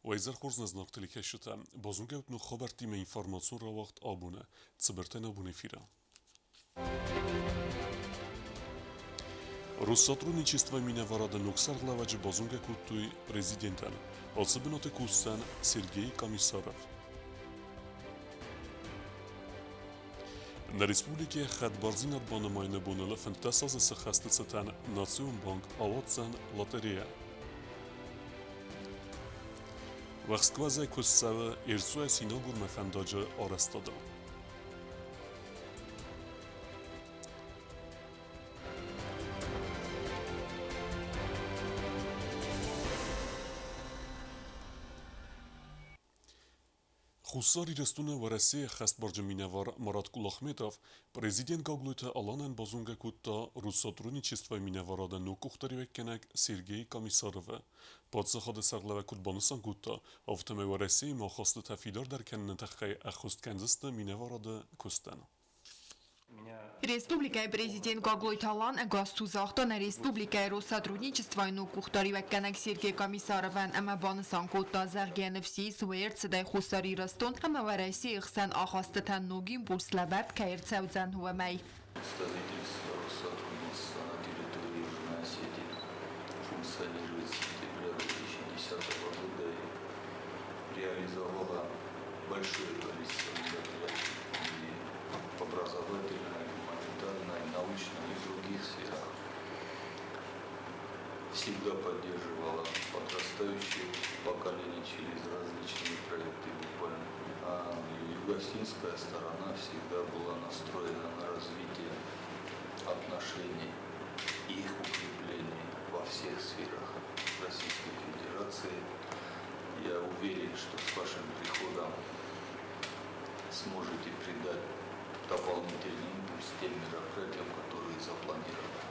وإذا خرزنا زناقتلي كشتا بازونجا خبر تيم إنفورماسيون را وقت آبونه تبرتين أبوني فيرا Россотрудничество Минаварада Ноксарлаваджи Базунга Куттуй президентан Особеноте Кустан Сергей Комиссаров. На республике Хадбарзинат Банамайна Бонела Фантасаза Сахастицатан Национ Банк Аватсан Лотерея. Вахскваза Кустсава Ирсуя Синагур Мафандаджа Арестада. Խուսար իրստունը վրեսի խաստ բարձմինավար Մարատ Կուլախմետով президент Гаглույթը Ալանան բազունգը կուտա Россотрудничество Минավարада նուկուխտարի վեկենակ Սերգեյ Կոմիսարովը բացախոդը սաղլավա կուտբանուսան կուտա ավտոմե վրեսի մախոստը թաֆիդար դարքանն ընթախայ ախոստ կանզստը Минավարада կուստան Республика президент Гаглойталан Гастузахтана Республика Россотрудничество и Кухтаривеккенек Сергей Комиссарован Амабан Санкота Заргеневси Суэрц дай Хусари Растон Амавареси Ихсан Ахастатан Ногим Бурслабат Каирцаудзан Хуамай. Представительство Россотрудничества на территории Южной Осетии функционирует с сентября 2010 года и реализовало большое количество мероприятий в образовательной, гуманитарной, научной и других сферах. Всегда поддерживала подрастающее поколение через различные проекты буквально. А югосинская сторона всегда была настроена на развитие отношений и их укрепление во всех сферах Российской Федерации. Я уверен, что с вашим приходом сможете придать дополнительный импульс тем мероприятиям, которые запланированы.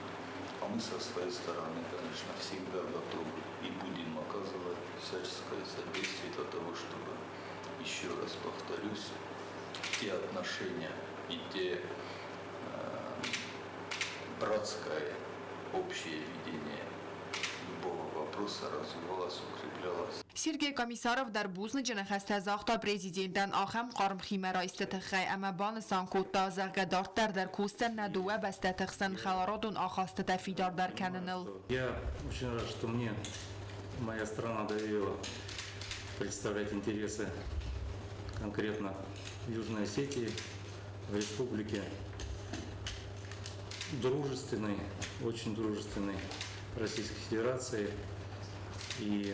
А мы со своей стороны, конечно, всегда готовы и будем оказывать всяческое содействие для того, чтобы, еще раз повторюсь, те отношения и те братское общее видение любого вопроса развивалось, укреплялось. Сергей Комиссаров در بوزن جنخسته زاختا پریزیدنتن آخم قارم خیمرا استتخی اما بان سانکوتا زرگدارتر در کوستن ندوه بستتخسن خلارادون آخاسته تفیدار در کننل. Я очень рад, что мне моя страна доверила представлять интересы конкретно в Южной Осетии, в республике дружественной, очень дружественной Российской Федерации. И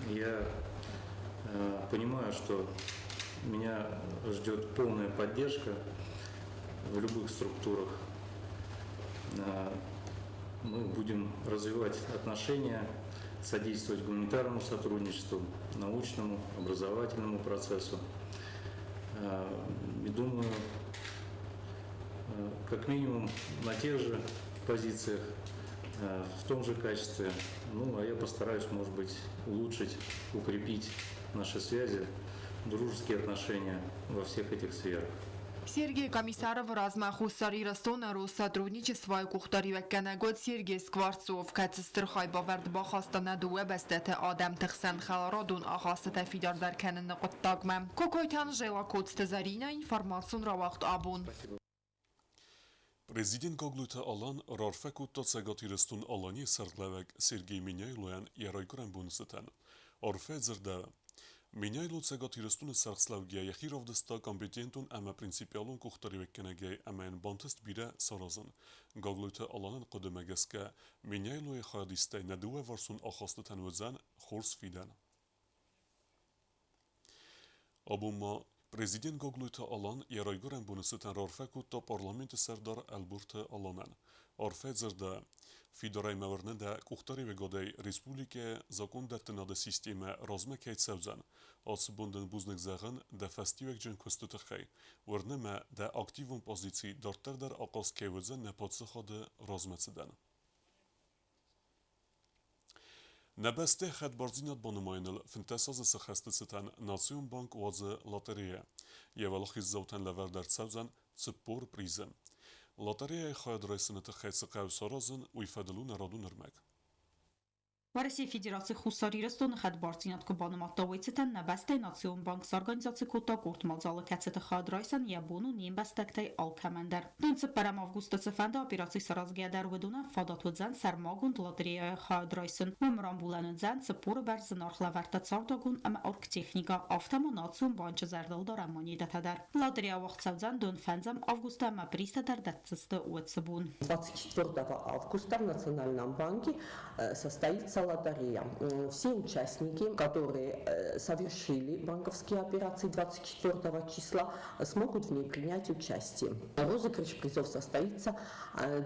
я понимаю, что меня ждет полная поддержка в любых структурах. Мы будем развивать отношения, содействовать гуманитарному сотрудничеству, научному, образовательному процессу. И думаю, как минимум на тех же позициях, в том же качестве. Ну, а я постараюсь, может быть, улучшить, укрепить наши связи, дружеские отношения во всех этих сферах. Сергей Комиссаров размахусари Ростона Россотрудничества и Кухтаривеккенегод Сергей Скворцов кацистрхай баверд бахаста ندوه بستت آدم تخسن خلارادون آخاست تفیدار در کنن قطاقمم. کوکویتان جیلا کودست زرینه информацион را وقت آبون. Президент Гаглույթը Ալան Ռարֆեկ ու Տոցեգատիրստուն Ալանի Սերգլավեկ Սերգեյ Մինյայլոյան երայգրան բունստան Օրֆե զրդա Մինյայլո Ցեգատիրստունը Սերգսլավգիա Յախիրովդստա կոմպետենտուն ամա պրինցիպիալուն կուխտարիվեկենագայ ամեն բանտեստ բիրը Սարազն Гаглույթը Ալանն կոդեմեգեսկա Մինյայլոյի խադիստայ նադուը վարսուն ախաստտան վզան խորս ֆիդան Աբումա Президент Гаглույթը Ալան երայգրան բունստան Ռարֆեկ ու Տո պարլամենտը Սերդար Ալբուրթը Ալանան Օրֆե զրդա Ֆիդորայ մավրնեդա կուխտարիվեգոդայ Республике закон դերտնադը սիստեմը ռազմակայց սավզան Ացբոնդն բուզնեք զաղան դա ֆեստիվեկ ջն կոստտխայ Որնեմը դա ակտիվուն պոզիցի դարտերդար ակաս կեվզան նապացը խոդը ռազմացդան Նաբաստե խadբարձինատ բանոմայնել ֆինտեսազը սխաստցտան Նացիոն բանկ ուազը լոտերիա եւ ալխիզ զաուտան լավար դարձավզան ծպոր պրիզը Լոտերիայի խայդրեսնը տխեցը կայուսարազն ու իֆադլու նարադու նրմեկ В России Федерации Хусарирстон хад Барцинат Кубаном Оттовицетен на Бастай Национ с организацией Кута Куртмалзала Кацета Хадрайсан Ябуну Ним Бастактай Алкамендер. Принцип парам августа цефанда операции Саразгедар Ведуна Фадатудзан Сармагунд Лотерея Хадрайсан Мемрам Буланудзан Цепур Барзан Орхлаварта Цавдагун Ама Орктехника Автому Национ Банча Зардал Дорамони Датадар. Лотерея Вахцавзан Дон Фензам августа Ама Пристадар Датцеста Уэцебун. 24 августа в Национальном банке состоится лотерея. Все участники, которые совершили банковские операции 24 числа, смогут в ней принять участие. Розыгрыш призов состоится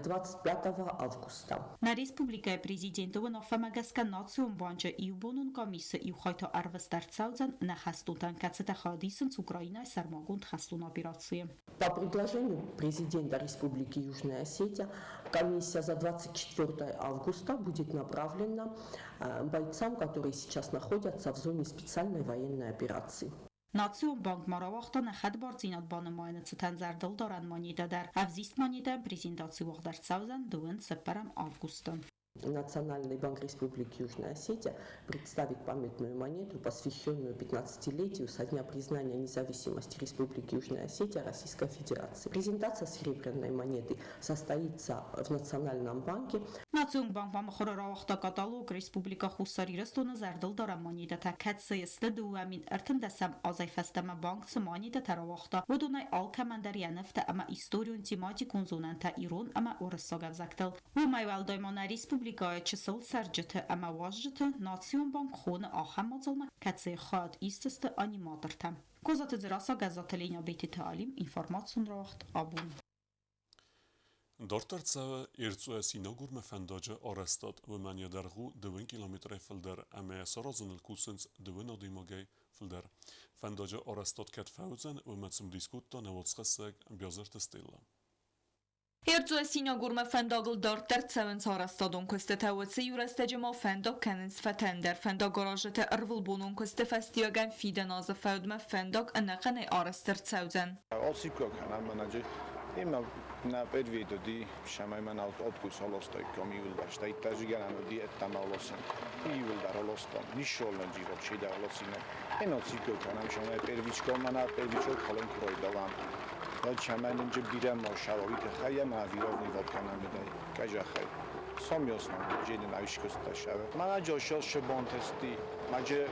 25 августа. На республика президента Венофамагаска Национ Банча и Убонун комиссия и ухайта Арвестарцаузен на Хастутан Кацета Хадисен с Украиной Сармагунд Хастун операции. По предложению президента Республики Южная Осетия, комиссия за 24 августа будет направлена бойцам, которые сейчас находятся в зоне специальной военной операции. Национ банк маравахта на хад барзинат банамайна цитан зардал доран манида дар. Авзист манида презентации вахдарцаузен 21 августа. Национальный банк Республики Южная Осетия представит памятную монету, посвященную 15-летию со дня признания независимости Республики Южная Осетия Российской Федерации. Презентация серебряной монеты состоится в Национальном банке. Национ банк мамахоравахта каталог Республика Хусарирстона зардал доран манида та катсайста дуамин артандасам азайфастама банк саманида таравахта водунай алкамандар янфта ама историон тематикун зонанта ирон ама орысогавзактал. Умайвалдаймана Республика чисел сарджета ама важжета Национ банк хона ахамазалма катсай хад истеста аниматорта. Козаты зраса газателения бейти таалим информацион равахт абун. Դորտերցը իրծուեսինոգուր մεφանդոջը օրեստոտ վմանյա դարղու դվին կիլոմետրի ֆլդեր ամե սորոզնլ կուսնց դվին օդիմոգեի ֆլդեր ֆանդոջը օրեստոտ կետֆաուզեն վմացում դիսկուտո նվոցխսեկ բյոզերտ ստիլը Երծուեսինոգուր մεφանդոգլ դորտերցավենց օրեստոդուն կստե թավոցի յուրաստեջմո ֆանդոգ կանենց ֆատենդեր ֆանդոգորոժետը ըրվլբունուն կստե ֆաստիոգան ֆիդանազը ֆաուդմը ֆանդոգ ըննախան է օրեստերցավզեն Na pervido di Shamaiman Opkus Holostoi, come you will stay Tajigan di Etamalosin, you will dar Holoston, Nishol and Giro Chida Holosino, and not Siko can I'm showing Pervich Comana, Pervich Colin Croidalan. That Shaman in Jibira Moshao, Hayama, Virovni Volcanamida, Kajahai, Somyosno, Jeden Aishkosta Shava, Manajo Shoshabon Testi, Maje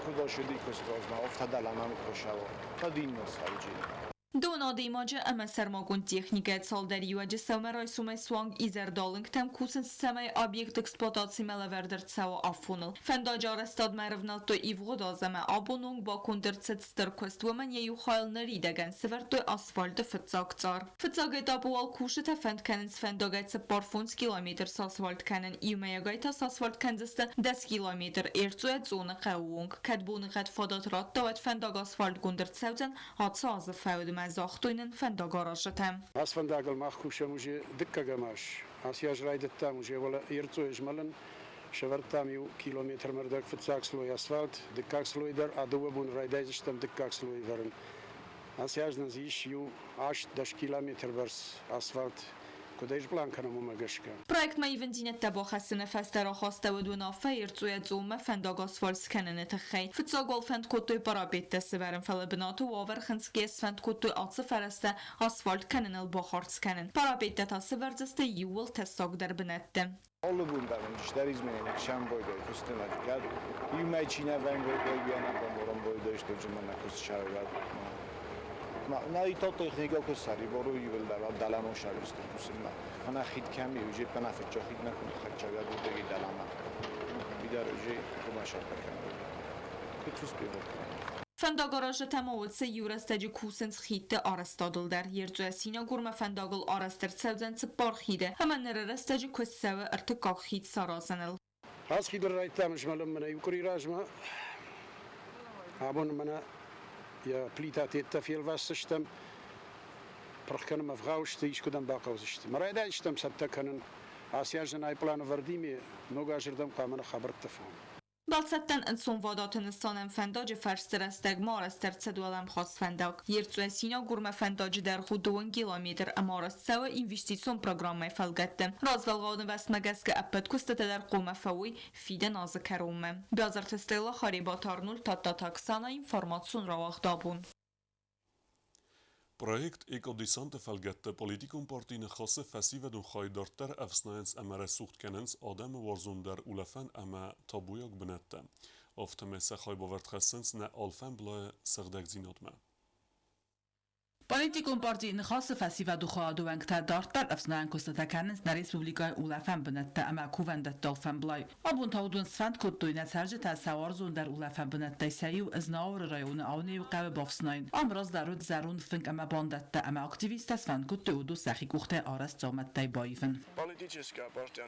Kudoshidikostovna, of Hadalanam Koshao, Tadino Saji. Դոնոդի մոջը ամասարմոգուն տեխնիկայ ցոլդարիուաջը սամարայսում է սուանգ իզերդոլինգ թեմ կուսնց սամայ օբյեկտ էքսպլոտացի մելավերդրցավ աֆունլ ֆենդոջարստոդ մերվնալտո իվղոդազամը աբոնունգ բակունդրցեց ստրկոստվոմն եյուխայլների դագան սվերտո ասֆալտը ֆծակցար ֆծագետապուալ քուշը թե ֆենդքանից ֆենդոգայցը պարֆունց կիլոմետր ասֆալտ կանեն իումեյագայթաս ասֆալտ կանզստը 10 կիլոմետր երծու է ծունը խաուունգ կադբունը խատ ֆոդոտրատտո այդ ֆենդոգ ասֆալտ գունդրցավցան հացազը ֆաուդ Зохтуйнен фендогорожете. Аз фендагал махкуша муже дикка гамаш. Аз яж райдетта муже вала ирцу ежмален. Шевертам ю километр мердак фицак слой асфальт, диккак слой дар, а дуабун райдайзештам диккак слой верен. Аз яж назиш ю аш даш километр верс асфальт. Кудеш бланкана мумагашка. Проект майвендинет табохасне фастера хоста ودونا فيرتويا زوم فندق اسفالت كننه تخي فتساقول فند كوتو برابيت سبرن فلبناتو وور خنسكيس فند كوتو اتس فرسته اسفالت كنن البخارت كنن برابيت تاسفرزسته يول تساق در بنته All of them در izmeni Şamboy da kustemacı geldi. Yumeyçine ben goyuyana bomboron boyda işte cümle kusçağlar. Na i to technika kusari boru yıllar dalamo şarjistı kusma. Ana xit kami uje penafet çохit nakun xaçaga budagi dalama. Bidar uje kumaşa bakana. Kutus bivo. Фендогорожа тамоутсе юрастаджи кусенц хитте арастадыл дар ерзуасина гурма фендогл арастырцавзан цпархиде хаманерарастаджи куссава артыкак хит саразаныл. Аз хидр райтамш малым мана юкри ражма. Абон мана я плита тетта филвассштам. Прахкан мавгауште ишкудан бакаузште. Марайдайштам саттаканын Асияжан айпланы вардими, много ажырдам камана хабар тафон. Balcetten înțun vadatın sonem fendacı fersteresteg marester cedulem khas fendak. Yertsuesina gurme fendacı der 2 kilometr amarast sewa investisyon programı felgette. Razvelgadın vestmegeske appet kustete der qome fawi fide nazı kerome. Bazar testela kharibat arnul taksana informasyon ravaqdabun. Projekt Ecodesante felgette politikum partine khasse festive dun khaydartar afsnaens amare sucht kennens adem warzonder ulafen ama tabuyok benette. Ofteme se khaybovert khassens na alfen bla serdek zinotme. Politikum partinin khas festival du khadowang ta dartar afsnan kostata kanens na respublika ulafen benette ama kuvendet dalfen blay. Abun tawdun sfand kottoyna serje ta sawarzun der ulafen benette sayu aznaur rayonu awni qabe bafsnayn. Amraz darud zarun fink ama bandette ama aktivista sfand kottodu saxi kuchte aras zomet tay bayfen. Политическая партия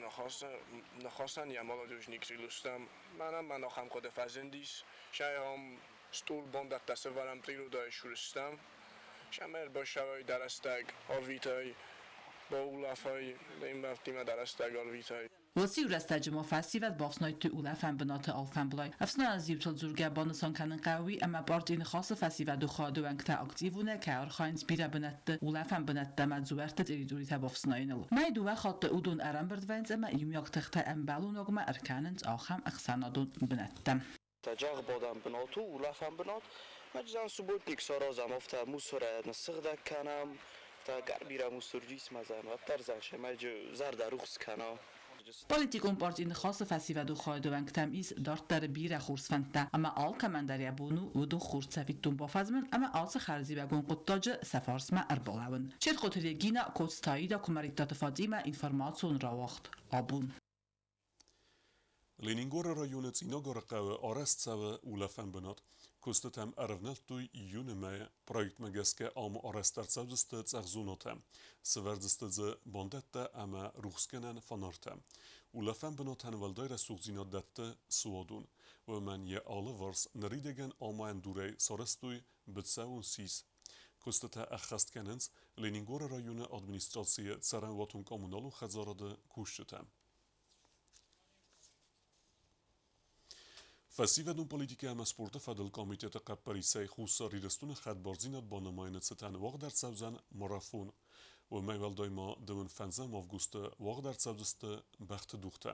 нахасан я молодежник рилустам. Мана хам коде фазендис. Шаям стул бандатта севарам природа шулстам. Шамер با شوی درستگ آلویتای با اولافای این وقتی درستگ آلویتای وسی رستجما فستیوال بافسنای تو اولافن بنات آلفن بلای افسنا از زیبتال زورگه بانسان کنن قوی اما پارتین خاص فستیوال دو خادو انکتا اکتیوونه که ارخاینس بیره بنت اولافن بنت دمت زورت تریدوری تا بافسناینل مای دو خاطر اودون ارم بردوینز اما یومیاک تخته ام بالون اگما ارکاننز آخم اخسانادون بنتم تجاغ بادم بناتو اولافن بنات مجزان سبوتنیک سارازم افتا موسوره نسخدک کنم تا گربیره موسورجیس مزن و ترزنشه مجو زرد روخس کنم Politikum partinin khas festival du khaydovan ktemis dart der bira khursfanta ama al kamandariya bunu udu khursavitun bafazmen ama az kharzi ve gon qottaje safarsma arbalawen cher qotriye gina kostayda kumaritat fadima informasyon rawaqt abun Leningora rayonets inogorqawe arastsawe ulafen benat kostetem ervneltuy yuneme projekt megeske am arastartsavdste tsagzunotem severdste ze bandette ama ruxkenen fanartem ulafen benoten valdayre suxzinat dette suadun ve men ye alevars neridegen amaen durey sarastuy betsaun sis kostete achastkenens Leningora rayone administrasiye tsaren vatun kommunalu khazarade kushtem Festivalun politike ama sporta fadil komitete qapparisay xussari restun khadbarzinat banamaynetsetan wagdar savzan marafon و میول دایما دون 15 آگوست واقع در سبزست بخت دوخته.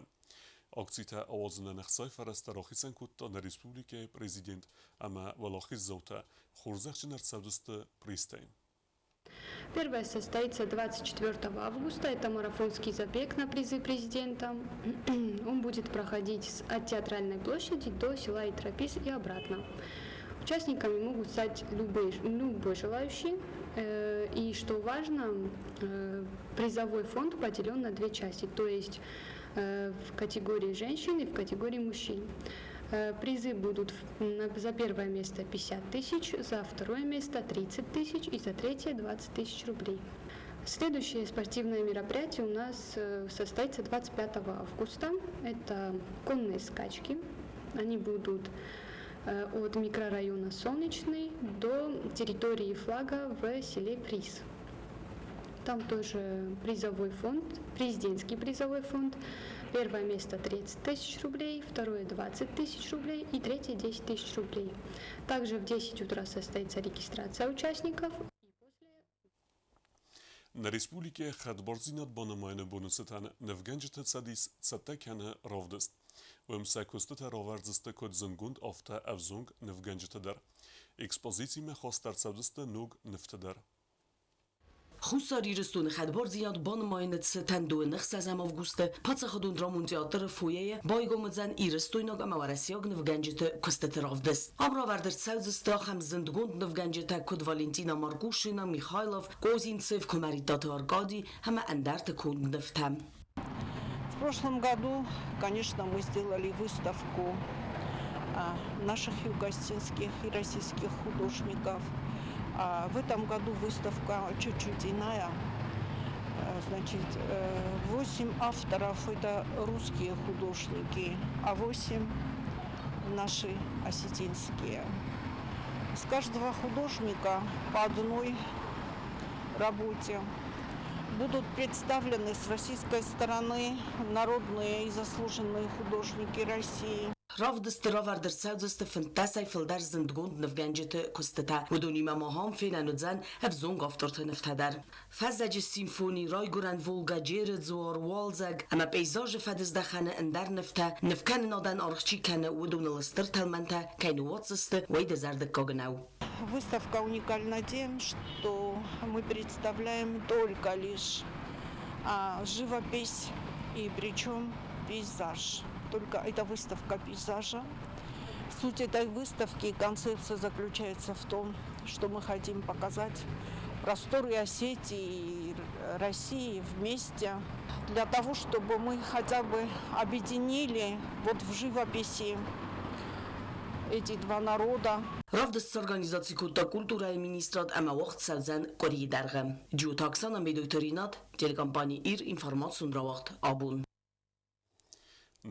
Акцията авазна нахсай фарастарахисен кутта на республике президент, ама валахис заута хурзахчинар савдуста пристайн. Первая состоится 24 августа. Это марафонский забег на призы президента. Он будет проходить от Театральной площади до села Итропис и обратно. Участниками могут стать любой желающий. И что важно, призовой фонд поделен на две части, то есть в категории женщин и в категории мужчин. Призы будут за первое место 50 тысяч, за второе место 30 тысяч и за третье 20 тысяч рублей. Следующее спортивное мероприятие у нас состоится 25 августа. Это конные скачки. Они будут от микрорайона Солнечный до территории флага в селе Приз. Там тоже призовой фонд, президентский призовой фонд. Первое место 30 тысяч рублей, второе 20 тысяч рублей и третье 10 тысяч рублей. Также в 10 утра состоится регистрация участников. На республике хадбарзинат банамайны бонусетан невгенджете цадис цатекяне равдест. Вемсекустете равардзесте код зангунд афта авзунг невгенджете дар. Экспозиции мехостар цадесте нуг нефтедар. Խուսարի ռստուն խadborziant բանմայնեց տանդուը նխսազամ ավգուստը փածախդուն դրամոնտեատրը ֆոյեը բայգոմզան իրստույնոկ ամավարասիոգ նվգանջետը կոստետրովդես ամրավարդեր ցավզստախ համ զնդգունդ նվգանջետը կոդ Վալենտինա Маркушина Михайлов Козинцев Комаритат Аркадий хама андарта кунднефтам. В прошлом году, конечно, мы сделали выставку наших югостинских и российских художников. А в этом году выставка чуть-чуть иная. Значит, 8 авторов это русские художники, а 8 наши осетинские. С каждого художника по одной работе будут представлены с российской стороны народные и заслуженные художники России. Ravdest ravarder saudeste fantasai filder zindgund nefgenjete kusteta ودونی ماهام فینن و زن افزونگ افترت نفتدر فزج سیمفونی رای گرند ولگا جیر زوار والزگ اما پیزاج فدز دخانه اندر نفته نفکن نادن آرخچی کنه ودون لستر تلمنته کین واتسسته وید زرد کاغناو. Выставка уникальна тем, что мы представляем только лишь живопись и причем пейзаж. Только это выставка пейзажа. Суть этой выставки и концепция заключается в том, что мы хотим показать просторы Осетии и России вместе для того, чтобы мы хотя бы объединили вот в живописи эти два народа. Ravdest organizacji kultury ministrat ama waqt savzan Koriye dargam. Ju taksana medoyterinat telekampani ir informatsion ra waqt abun.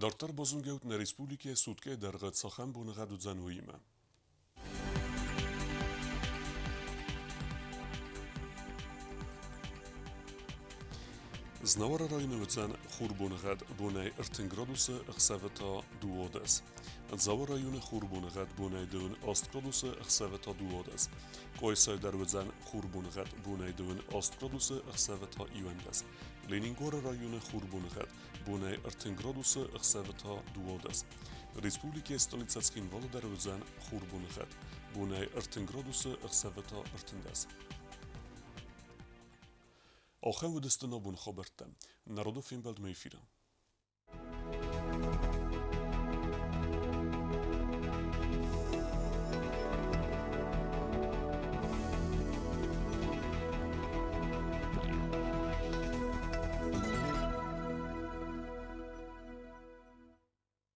Դարտար բոզունգեուտն Ռեսպուլիկե սուտկե դարղը ծախան բունղադու ձանուիմը։ Znawara rajny wycen churbunğad bunay irtingraduсы ıxsaveta duodes. Zawar rajony churbunğad bunay dün astgraduсы ıxsaveta duodes. Koysay dar wycen churbunğad bunay dün astgraduсы ıxsaveta iwendes. Leningora rajony churbunğad bunay irtingraduсы ıxsaveta duodes. Respublike stolicackin valodar wycen churbunğad bunay irtingraduсы ıxsaveta irtindes. آخر ودستنا بون خبرتم. نرادو فیلم بلد میفیرم.